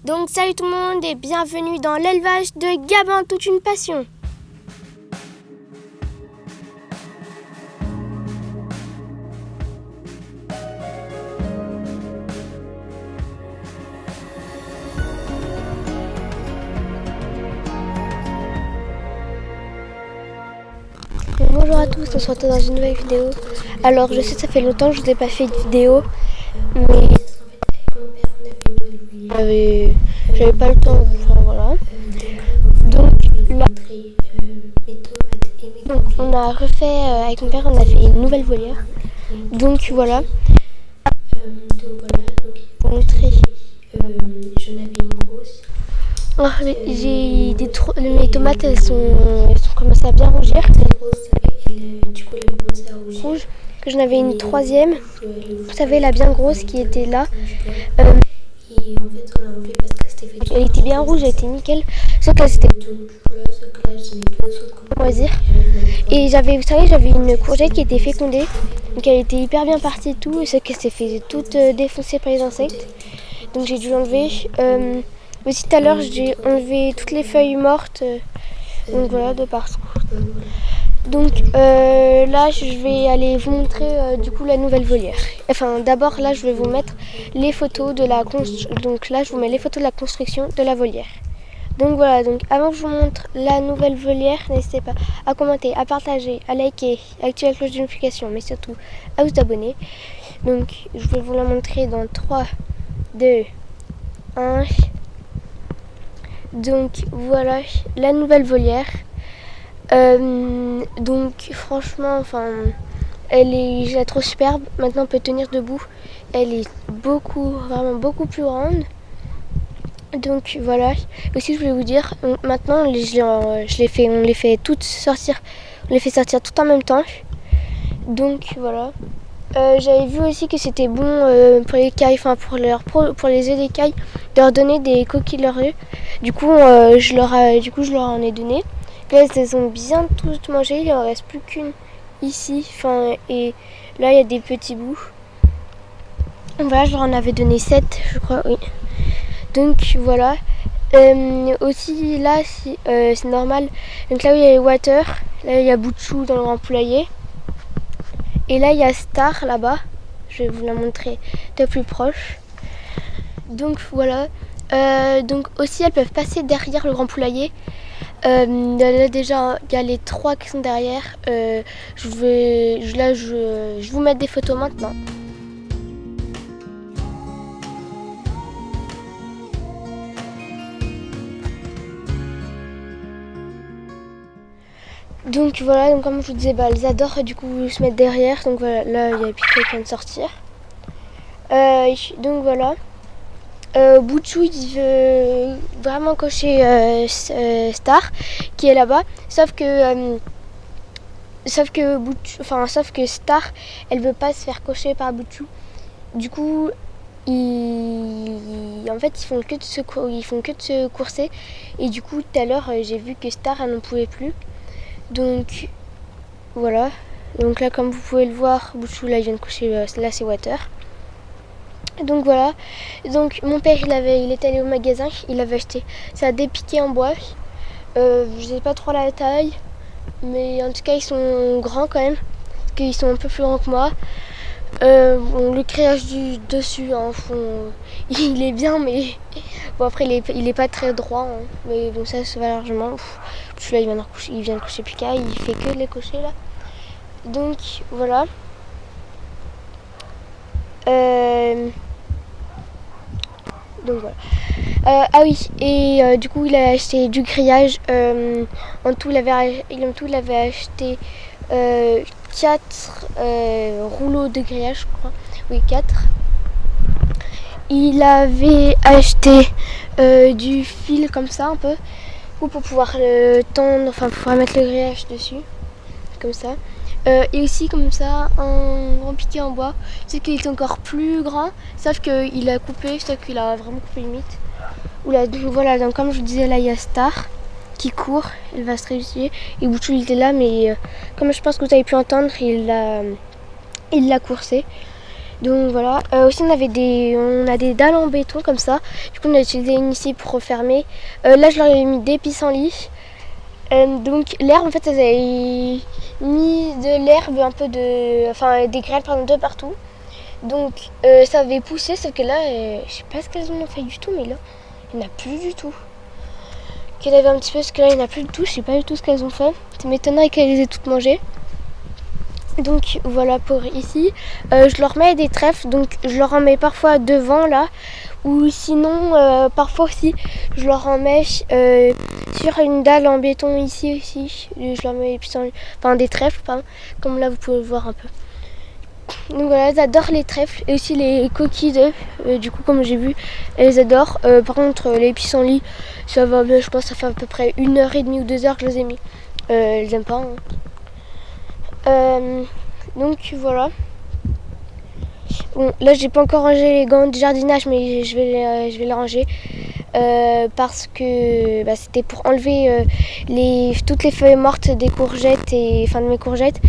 Donc salut tout le monde et bienvenue dans l'élevage de Gabin, toute une passion. Bonjour à tous, on se retrouve dans une nouvelle vidéo. Alors je sais que ça fait longtemps que je n'ai pas fait de vidéo, mais j'avais pas le temps, enfin voilà. Donc là, on a refait avec mon père, on a fait une nouvelle volière. Donc voilà. Pour montrer. Oh, mes tomates elles sont commencées à bien rougir. Rouge, que j'en avais une troisième. Vous savez, la bien grosse qui était là. Elle était bien rouge, elle était nickel. Sauf que là c'était moisir. Et vous savez, j'avais une courgette qui était fécondée. Donc elle était hyper bien partie et tout. Et c'est qu'elle s'est fait toute défoncer par les insectes. Donc j'ai dû l'enlever. Aussi tout à l'heure j'ai enlevé toutes les feuilles mortes. Donc voilà, de partout. Donc là je vais aller vous montrer du coup la nouvelle volière. Enfin d'abord là je vais vous mettre les photos de la construction. Donc là je vous mets les photos de la construction de la volière. Donc voilà, donc avant que je vous montre la nouvelle volière, n'hésitez pas à commenter, à partager, à liker, à activer la cloche de notification, mais surtout à vous abonner. Donc je vais vous la montrer dans 3, 2, 1. Donc voilà la nouvelle volière. Donc franchement, enfin, je la trouve superbe. Maintenant on peut tenir debout. Elle est vraiment beaucoup plus grande. Donc voilà. Aussi je voulais vous dire, maintenant on les fait toutes sortir. On les fait sortir tout en même temps. Donc voilà. J'avais vu aussi que c'était bon pour les cailles, enfin pour les œufs d'écailles, de leur donner des coquilles de leurs œufs. Du coup je leur en ai donné. Là, elles ont bien toutes mangé, il en reste plus qu'une ici. Enfin, et là, il y a des petits bouts. Voilà, je leur en avais donné 7, je crois, oui. Donc voilà. Aussi, là, c'est normal. Donc là où il y a les water, là, il y a Bouchou dans le grand poulailler. Et là, il y a Star là-bas. Je vais vous la montrer de plus proche. Donc voilà. Donc aussi, elles peuvent passer derrière le grand poulailler. Là déjà il y a les 3 qui sont derrière. Je vais vous mettre des photos maintenant. Donc voilà, donc comme je vous disais, elles adorent du coup se mettre derrière. Donc voilà, là il y a Pico qui vient de sortir. Donc voilà. Bouchou il veut vraiment cocher Star qui est là-bas, sauf que Star elle veut pas se faire cocher par Bouchou. Du coup en fait ils font que de se courser, et du coup tout à l'heure j'ai vu que Star elle n'en pouvait plus. Donc voilà, donc là comme vous pouvez le voir, Bouchou là il vient de coucher, là c'est Water. Donc voilà, donc mon père il est allé au magasin, il avait acheté ça, des piquets en bois. Je sais pas trop la taille, mais en tout cas ils sont grands quand même, parce qu'ils sont un peu plus grands que moi. Le créage du dessus, hein, il est bien, mais bon après il est pas très droit, hein, mais bon ça se va largement. Celui-là il vient de coucher Pika, il fait que de les cocher là. Donc voilà. Donc voilà. Ah oui, et du coup il a acheté du grillage. En tout il avait acheté 4 rouleaux de grillage, je crois. Oui, 4. Il avait acheté du fil comme ça un peu, ou pour pouvoir le tendre, enfin pour pouvoir mettre le grillage dessus, comme ça. Et aussi comme ça un grand piquet en bois. C'est qu'il est encore plus grand, sauf qu'il a coupé, sauf qu'il a vraiment coupé limite. Donc voilà, donc comme je vous disais, là il y a Star qui court, elle va se réussir. Et Bouchou il était là, mais comme je pense que vous avez pu entendre, il l'a coursé. Donc voilà. Aussi on a des dalles en béton comme ça. Du coup on a utilisé une ici pour refermer. Là je leur ai mis des pissenlits. Donc l'herbe en fait elles avaient mis de l'herbe un peu enfin des grêles pardon, de partout. Donc ça avait poussé sauf que là je sais pas ce qu'elles en ont fait du tout, mais là il n'y en a plus du tout. Qu'elle avait un petit peu, parce que là il n'y en a plus du tout, je sais pas du tout ce qu'elles ont fait. Ça m'étonnerait qu'elles les aient toutes mangées. Donc voilà pour ici. Je leur mets des trèfles, donc je leur en mets parfois devant là. Ou sinon parfois aussi je leur en mets sur une dalle en béton ici aussi. Je leur mets des trèfles, pardon, comme là vous pouvez le voir un peu. Donc voilà, elles adorent les trèfles et aussi les coquilles d'œufs. Du coup, comme j'ai vu, elles adorent. Par contre, les pissenlits, ça va bien, je pense que ça fait à peu près 1h30 ou 2h que je les ai mis. Elles aiment pas. Hein. Donc voilà. Bon, là, j'ai pas encore rangé les gants de jardinage, mais je vais les ranger. Parce que c'était pour enlever toutes les feuilles mortes des courgettes, de mes courgettes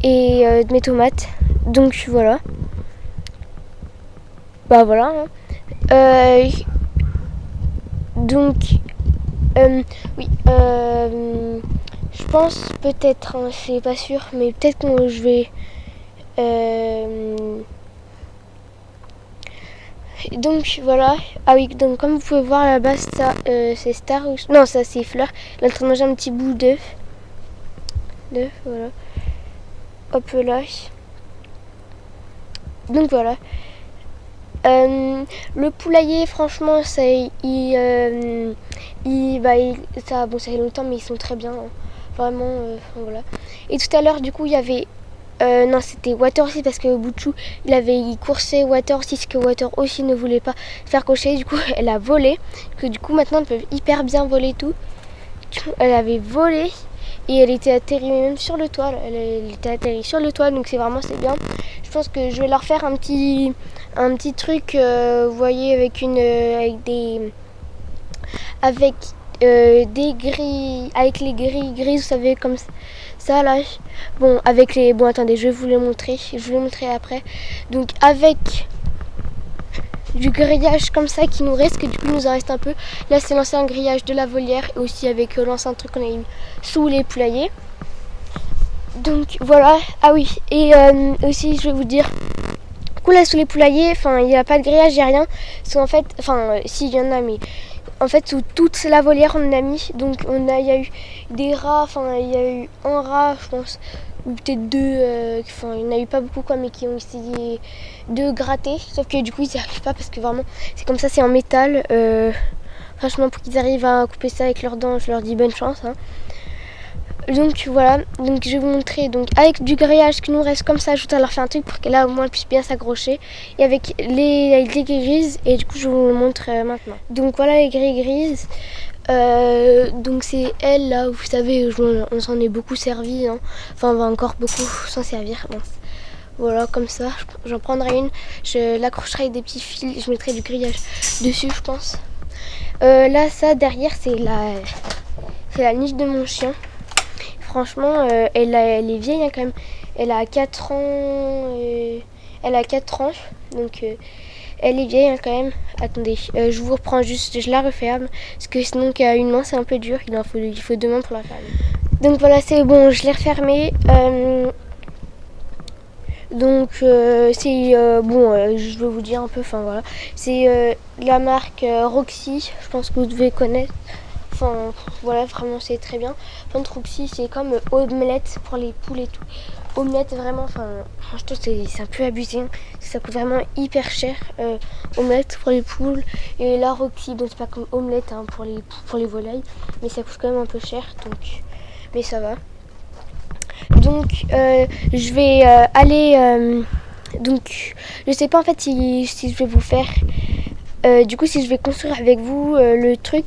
et de mes tomates. Donc voilà. Bah voilà. Hein. Donc oui. Je pense peut-être, hein, c'est pas sûr, mais peut-être que je vais. Donc voilà. Ah oui, donc comme vous pouvez voir là-bas, ça c'est Star. Non, ça c'est Fleur. Elle est en train de manger un petit bout d'œuf. Voilà. Hop là. Donc voilà. Le poulailler, franchement, ça fait longtemps, mais ils sont très bien. Hein. Vraiment, voilà. Et tout à l'heure, du coup, il y avait. Non, c'était Water aussi parce que Bouchou, il coursait Water aussi, ce que Water aussi ne voulait pas faire cocher. Du coup, elle a volé. Que du coup, maintenant, elles peuvent hyper bien voler tout. Elle avait volé et elle était atterrie même sur le toit. Elle était atterrie sur le toit, donc c'est bien. Je pense que je vais leur faire un petit truc, vous voyez, avec des grilles, avec les grilles grises, vous savez, comme ça là. Bon, attendez, je vais vous les montrer. Je vais vous les montrer après. Donc avec du grillage comme ça qui nous reste, que du coup il nous en reste un peu. Là c'est l'ancien grillage de la volière et aussi avec l'ancien truc qu'on a mis sous les poulaillers. Donc voilà. Ah oui, et aussi je vais vous dire, là sous les poulaillers, il n'y a pas de grillage, il n'y a rien. Parce qu'en fait, si il y en a, mais en fait sous toute la volière on en a mis. Donc il y a eu des rats, il y a eu un rat je pense, ou peut-être deux, il n'y en a eu pas beaucoup quoi, mais qui ont essayé de gratter. Sauf que du coup ils n'y arrivent pas parce que vraiment c'est comme ça, c'est en métal. Franchement pour qu'ils arrivent à couper ça avec leurs dents, je leur dis bonne chance. Hein. Donc voilà, donc je vais vous montrer donc avec du grillage qui nous reste comme ça, je vais leur faire un truc pour que là au moins elle puisse bien s'accrocher, et avec les grilles grises, et du coup je vous le montre maintenant. Donc voilà les grilles grises, donc c'est elle là, vous savez, on s'en est beaucoup servi, hein. On va encore beaucoup s'en servir. Bon. Voilà, comme ça, j'en prendrai une, je l'accrocherai avec des petits fils, je mettrai du grillage dessus je pense. Là ça derrière c'est la niche de mon chien. Franchement, elle est vieille hein, quand même. Elle a 4 ans. Elle a 4 ans. Donc elle est vieille hein, quand même. Attendez, je vous reprends juste, je la referme. Parce que sinon qu'à une main c'est un peu dur. Il faut 2 mains pour la fermer. Donc voilà, c'est bon, je l'ai refermée. Donc c'est bon, je vais vous dire un peu, voilà. C'est la marque Roxy, je pense que vous devez connaître. Voilà, vraiment c'est très bien. Roxy, c'est comme omelette pour les poules et tout. Omelette, vraiment, je trouve que c'est un peu abusé. Hein. Ça coûte vraiment hyper cher. Omelette pour les poules. Et la Roxy, donc c'est pas comme omelette hein, pour les volailles. Mais ça coûte quand même un peu cher. Donc, mais ça va. Donc, je vais aller. Donc, je sais pas en fait si je vais vous faire. Du coup, si je vais construire avec vous le truc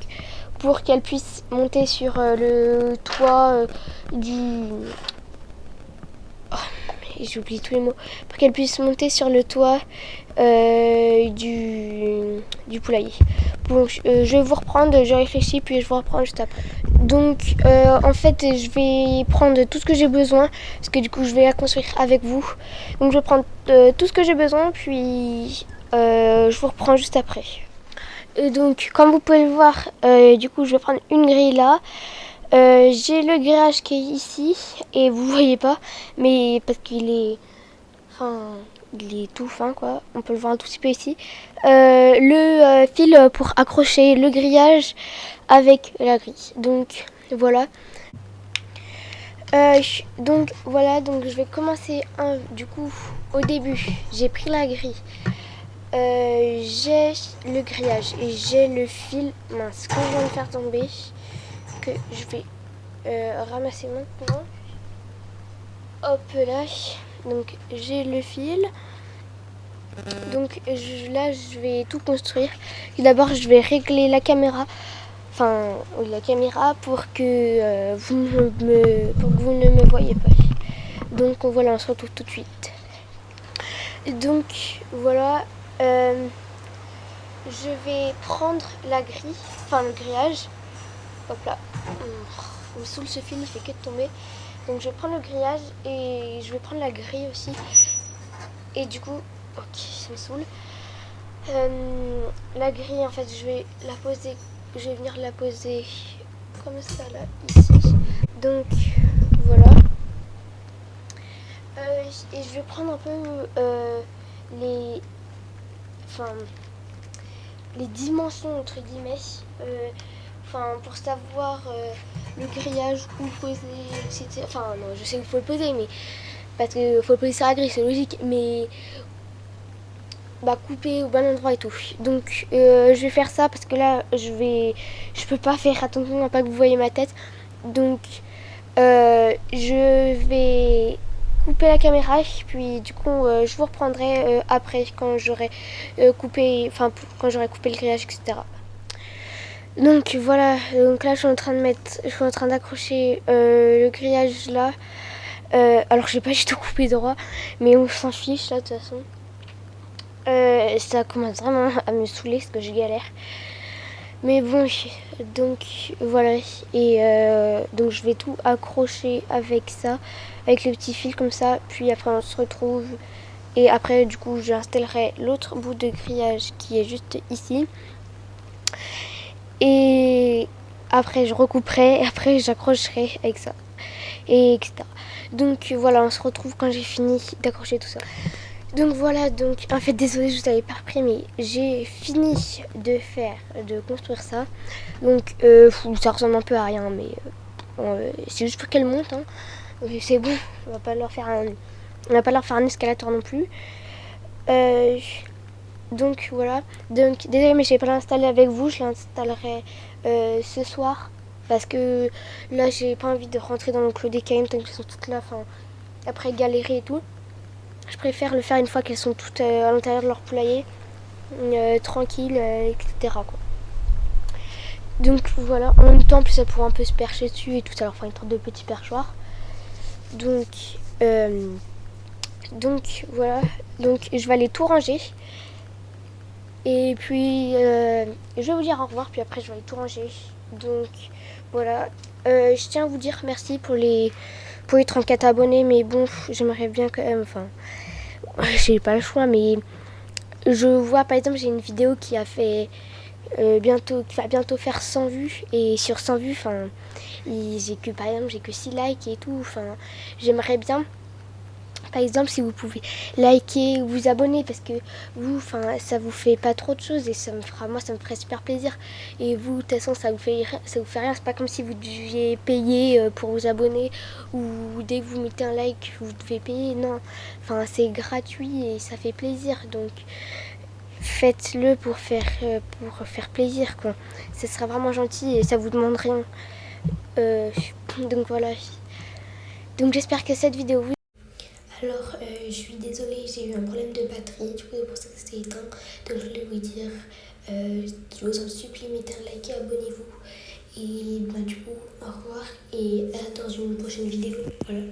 pour qu'elle puisse monter sur le toit du... Oh, j'ai oublié tous les mots, pour qu'elle puisse monter sur le toit du poulailler. Bon, je vais vous reprendre, je réfléchis, puis je vous reprends juste après. Donc, en fait, je vais prendre tout ce que j'ai besoin, parce que du coup, je vais la construire avec vous. Donc, je vais prendre tout ce que j'ai besoin, puis je vous reprends juste après. Donc, comme vous pouvez le voir, du coup, je vais prendre une grille là. J'ai le grillage qui est ici, et vous voyez pas, mais parce qu'il est... Enfin, il est tout fin, quoi. On peut le voir un tout petit peu ici. Le fil pour accrocher le grillage avec la grille. Donc, voilà. Donc je vais commencer du coup au début j'ai pris la grille, j'ai le grillage et j'ai le fil mince que je viens de faire tomber, que je vais ramasser maintenant. Hop là, donc j'ai le fil, donc là je vais tout construire. Et d'abord je vais régler la caméra, pour que vous ne me voyez pas. Donc voilà, on se retrouve tout de suite. Donc voilà, je vais prendre la grille, le grillage. Hop là, il me saoule ce fil, il fait que de tomber. Donc je vais prendre le grillage et je vais prendre la grille aussi. Et du coup, ok, ça me saoule. La grille, en fait, je vais venir la poser comme ça là, ici. Donc voilà. Et je vais prendre un peu les dimensions entre guillemets, pour savoir le grillage, où le poser, etc. Enfin non, je sais où il faut le poser, mais parce qu'il faut le poser sur la grille, c'est logique, mais couper au bon endroit et tout. Donc je vais faire ça parce que là je peux pas faire attention à pas que vous voyez ma tête. Donc je vais couper la caméra, puis du coup je vous reprendrai après quand j'aurai quand j'aurai coupé le grillage, etc. Donc voilà, donc là je suis en train d'accrocher le grillage là. Alors j'ai pas du tout coupé droit, mais on s'en fiche là de toute façon. Ça commence vraiment à me saouler parce que je galère. Mais bon, donc voilà. Et donc je vais tout accrocher avec ça, avec le petit fil comme ça. Puis après on se retrouve. Et après du coup j'installerai l'autre bout de grillage qui est juste ici. Et après je recouperai. Et après j'accrocherai avec ça. Et etc. Donc voilà, on se retrouve quand j'ai fini d'accrocher tout ça. Donc voilà, en fait désolée je vous avais pas repris, mais j'ai fini de construire ça. Donc ça ressemble un peu à rien, mais c'est juste pour qu'elle monte, hein. C'est bon, on va pas leur faire un escalator non plus. Donc voilà, donc désolée mais je vais pas l'installer avec vous, je l'installerai ce soir. Parce que là j'ai pas envie de rentrer dans l'enclos des caïnes tant qu'elles sont toutes là, après galérer et tout. Je préfère le faire une fois qu'elles sont toutes à l'intérieur de leur poulailler, tranquille, etc. quoi. Donc voilà, en même temps, plus ça pourra un peu se percher dessus et tout, ça leur fera une sorte de petit perchoir. Donc voilà, donc je vais aller tout ranger. Et puis je vais vous dire au revoir, puis après je vais aller tout ranger. Donc voilà, je tiens à vous dire merci pour les 34 abonnés, mais bon, j'aimerais bien quand même, j'ai pas le choix, mais je vois par exemple, j'ai une vidéo qui va bientôt faire 100 vues, et sur 100 vues, j'ai que 6 likes et tout, j'aimerais bien, par exemple, si vous pouvez liker ou vous abonner, parce que vous, ça vous fait pas trop de choses et ça me ferait super plaisir. Et vous, de toute façon, ça vous fait rien. C'est pas comme si vous deviez payer pour vous abonner, ou dès que vous mettez un like, vous devez payer. Non, c'est gratuit et ça fait plaisir. Donc, faites-le pour faire plaisir, quoi. Ça sera vraiment gentil et ça vous demande rien. Donc voilà. Donc j'espère que cette vidéo vous... Alors, je suis désolée, j'ai eu un problème de batterie, du coup c'est pour ça que c'était éteint. Donc je voulais vous dire, je vous en supplie, mettez un like et abonnez-vous. Et du coup, au revoir et à dans une prochaine vidéo. Voilà.